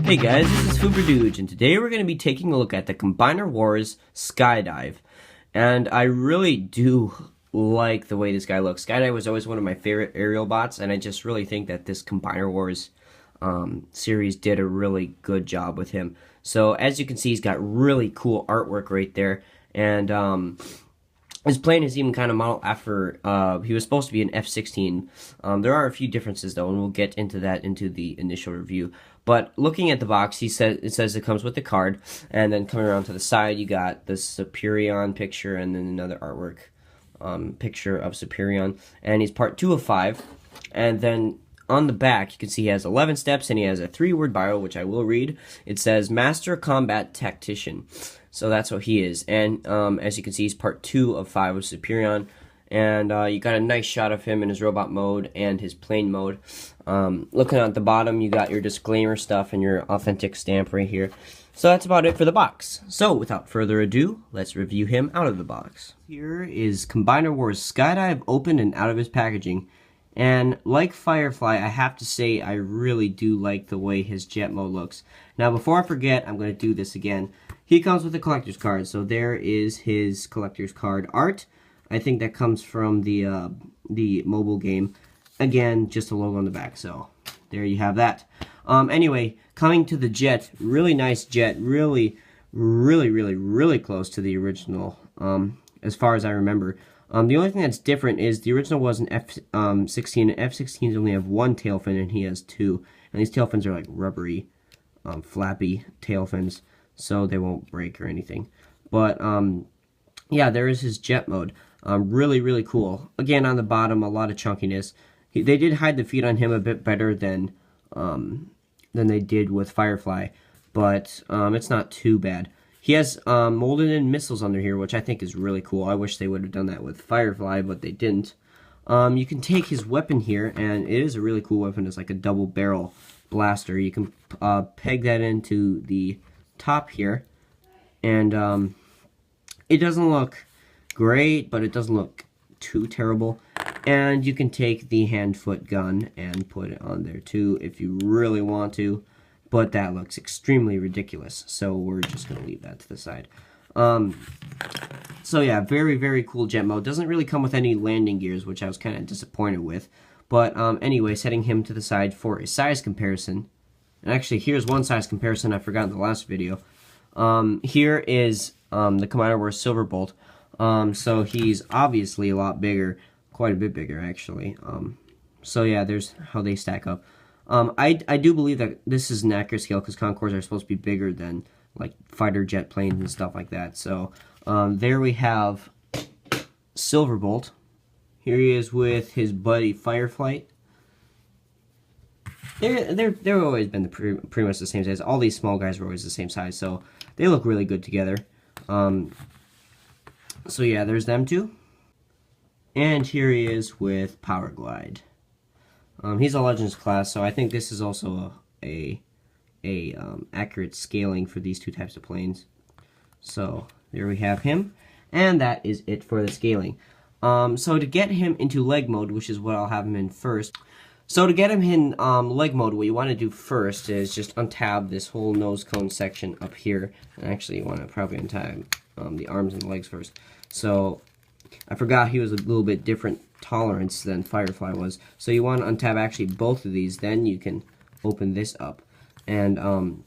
Hey guys, this is SUPERION, and today we're going to be taking a look at the Combiner Wars Skydive. And I really do like the way this guy looks. Skydive was always one of my favorite aerial bots, and I just really think that this Combiner Wars series did a really good job with him. So as you can see, he's got really cool artwork right there, and his plane is even kind of modeled after, he was supposed to be an F-16. There are a few differences though, and we'll get into that into the initial review. But looking at the box, it says it comes with the card, and then coming around to the side, you got the SUPERION picture, and then another artwork picture of SUPERION, and he's part 2 of 5. And then on the back, you can see he has 11 steps, and he has a 3-word bio, which I will read. It says Master Combat Tactician. So that's what he is. And as you can see, he's part 2 of 5 of SUPERION. And you got a nice shot of him in his robot mode and his plane mode. Looking at the bottom, you got your disclaimer stuff and your authentic stamp right here. So that's about it for the box. So without further ado, let's review him out of the box. Here is Combiner Wars Skydive opened and out of his packaging. And like Firefly, I have to say I really do like the way his jet mode looks. Now before I forget, I'm going to do this again. He comes with a collector's card, so there is his collector's card art. I think that comes from the mobile game. Again, just a logo on the back, so there you have that. Anyway, coming to the jet, really nice jet, really close to the original, as far as I remember. The only thing that's different is the original was an F-16. F-16s only have 1 tail fin, and he has 2. And these tail fins are like rubbery, flappy tail fins, so they won't break or anything. But yeah, there is his jet mode. Really cool. Again, on the bottom, a lot of chunkiness. They did hide the feet on him a bit better than they did with Firefly, but it's not too bad. He has molded in missiles under here, which I think is really cool. I wish they would have done that with Firefly, but they didn't. You can take his weapon here, and it is a really cool weapon. It's like a double barrel blaster. You can peg that into the top here, and it doesn't look great, but it doesn't look too terrible. And you can take the hand-foot gun and put it on there too if you really want to, but that looks extremely ridiculous, so we're just going to leave that to the side. So yeah, very cool jet mode. Doesn't really come with any landing gears, which I was kind of disappointed with. But anyway, setting him to the side for a size comparison. And actually, here's one size comparison I forgot in the last video. Here is the Combiner Wars Silverbolt. So he's obviously a lot bigger, quite a bit bigger actually. So yeah, there's how they stack up. I do believe that this is an accurate scale because Concords are supposed to be bigger than like fighter jet planes and stuff like that. So there we have Silverbolt. Here he is with his buddy Firefly. They've always been pretty much the same size. All these small guys are always the same size, so they look really good together. So yeah, there's them two. And here he is with Powerglide. He's a Legends class, so I think this is also a accurate scaling for these two types of planes. So there we have him, and that is it for the scaling. So to get him into leg mode, which is what I'll have him in first. So to get him in leg mode, what you want to do first is just untab this whole nose cone section up here. And actually, you want to probably untab the arms and the legs first. So I forgot he was a little bit different tolerance than Firefly was. So you want to untab actually both of these, then you can open this up. And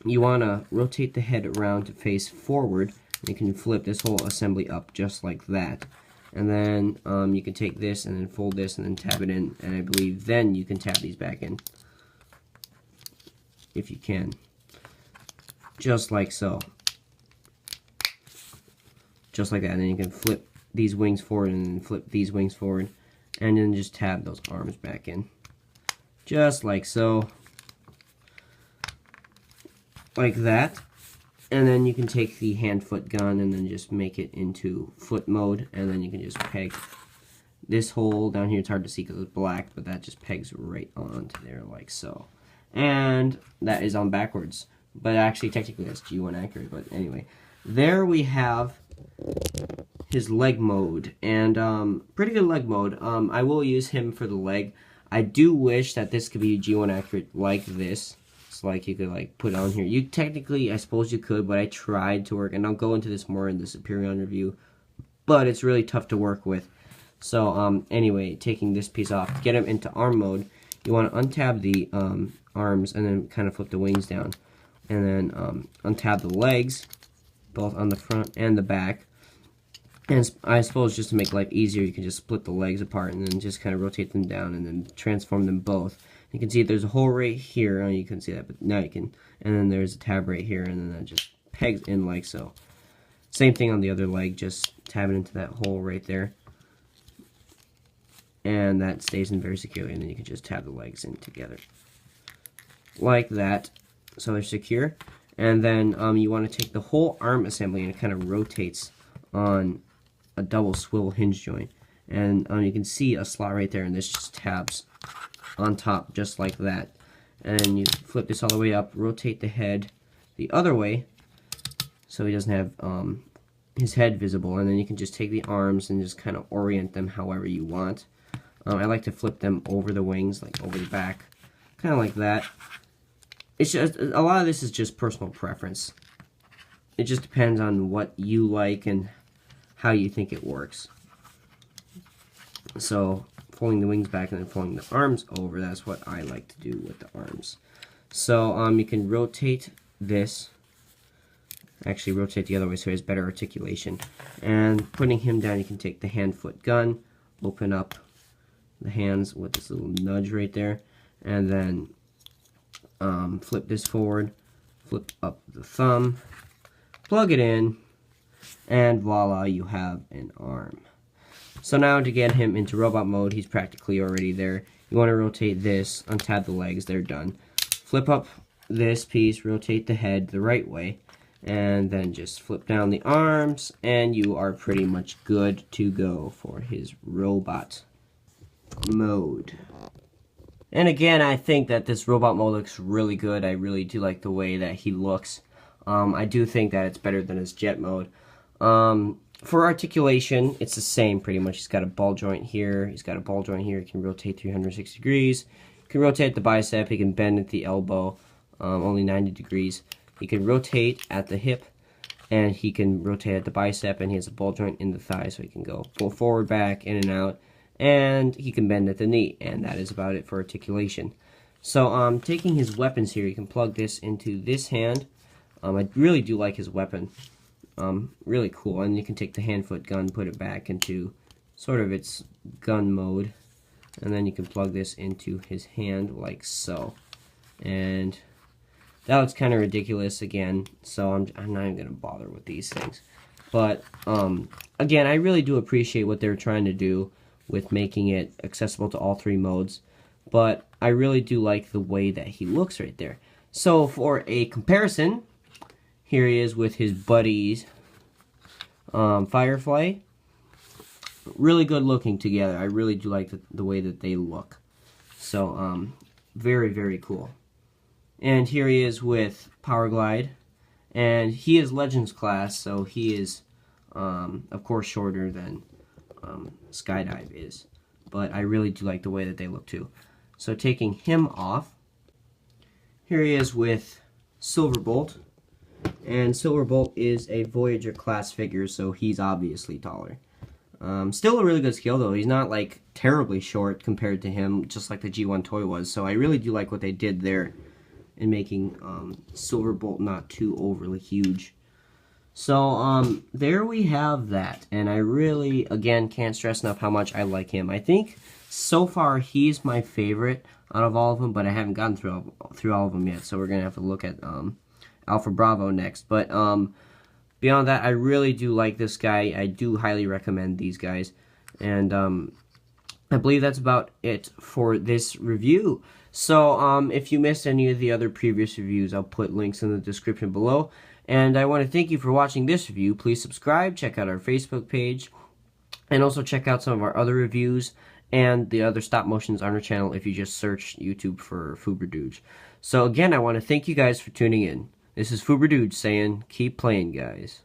you want to rotate the head around to face forward. And you can flip this whole assembly up just like that. And then you can take this and then fold this and then tab it in. And I believe then you can tab these back in. If you can. Just like so. Just like that. And then you can flip these wings forward and then flip these wings forward. And then just tab those arms back in. Just like so. Like that. And then you can take the hand-foot gun and then just make it into foot mode. And then you can just peg this hole down here. It's hard to see because it's black, but that just pegs right onto there like so. And that is on backwards. But actually, technically, that's G1 accurate. But anyway, there we have his leg mode. And pretty good leg mode. I will use him for the leg. I do wish that this could be G1 accurate like this. looks like you could like put on here. You technically, I suppose you could, but I tried to work, and I'll go into this more in the SUPERION review, but it's really tough to work with. So anyway, taking this piece off, to get him into arm mode, you want to untab the arms and then kind of flip the wings down, and then untab the legs, both on the front and the back. And I suppose just to make life easier, you can just split the legs apart and then just kind of rotate them down and then transform them both. You can see there's a hole right here. Oh, you couldn't see that, but now you can. And then there's a tab right here, and then that just pegs in like so. Same thing on the other leg, just tab it into that hole right there. And that stays in very securely, and then you can just tab the legs in together. Like that, so they're secure. And then you want to take the whole arm assembly, and it kind of rotates on a double swivel hinge joint. And you can see a slot right there, and this just tabs on top just like that. And you flip this all the way up, rotate the head the other way so he doesn't have his head visible, and then you can just take the arms and just kind of orient them however you want. I like to flip them over the wings, like over the back, kind of like that. It's just, a lot of this is just personal preference. It just depends on what you like and how you think it works. So folding the wings back and then folding the arms over, that's what I like to do with the arms. So you can rotate this, actually rotate the other way so he has better articulation. And putting him down, you can take the hand-foot gun, open up the hands with this little nudge right there, and then flip this forward, flip up the thumb, plug it in, and voila, you have an arm. So now to get him into robot mode, he's practically already there. You want to rotate this, untab the legs, they're done. Flip up this piece, rotate the head the right way, and then just flip down the arms, and you are pretty much good to go for his robot mode. And again, I think that this robot mode looks really good. I really do like the way that he looks. I do think that it's better than his jet mode. For articulation, it's the same pretty much. He's got a ball joint here. He's got a ball joint here. He can rotate 360 degrees. He can rotate the bicep. He can bend at the elbow, only 90 degrees. He can rotate at the hip, and he can rotate at the bicep, and he has a ball joint in the thigh, so he can go forward, back, in and out, and he can bend at the knee, and that is about it for articulation. So taking his weapons here, you can plug this into this hand. I really do like his weapon. Really cool. And you can take the hand-foot gun, put it back into sort of its gun mode, and then you can plug this into his hand like so. And that looks kind of ridiculous again, so I'm not even going to bother with these things. But again, I really do appreciate what they're trying to do with making it accessible to all three modes, but I really do like the way that he looks right there. So for a comparison, here he is with his buddies, Firefly. Really good looking together. I really do like the way that they look. So very, very cool. And here he is with Powerglide, and he is Legends class, so he is of course shorter than Skydive is, but I really do like the way that they look too. So taking him off, here he is with Silverbolt, and Silverbolt is a Voyager class figure, so he's obviously taller. Still a really good scale though. He's not like terribly short compared to him, just like the G1 toy was, so I really do like what they did there in making Silverbolt not too overly huge. So there we have that, and I really, again, can't stress enough how much I like him. I think so far he's my favorite out of all of them, but I haven't gotten through all of them yet, so we're gonna have to look at Alpha Bravo next. But beyond that, I really do like this guy. I do highly recommend these guys, and I believe that's about it for this review. So if you missed any of the other previous reviews, I'll put links in the description below. And I want to thank you for watching this review. Please subscribe, check out our Facebook page, and also check out some of our other reviews and the other stop motions on our channel if you just search YouTube for Fuberdude. So again, I want to thank you guys for tuning in. This is Fuberdude saying, keep playing, guys.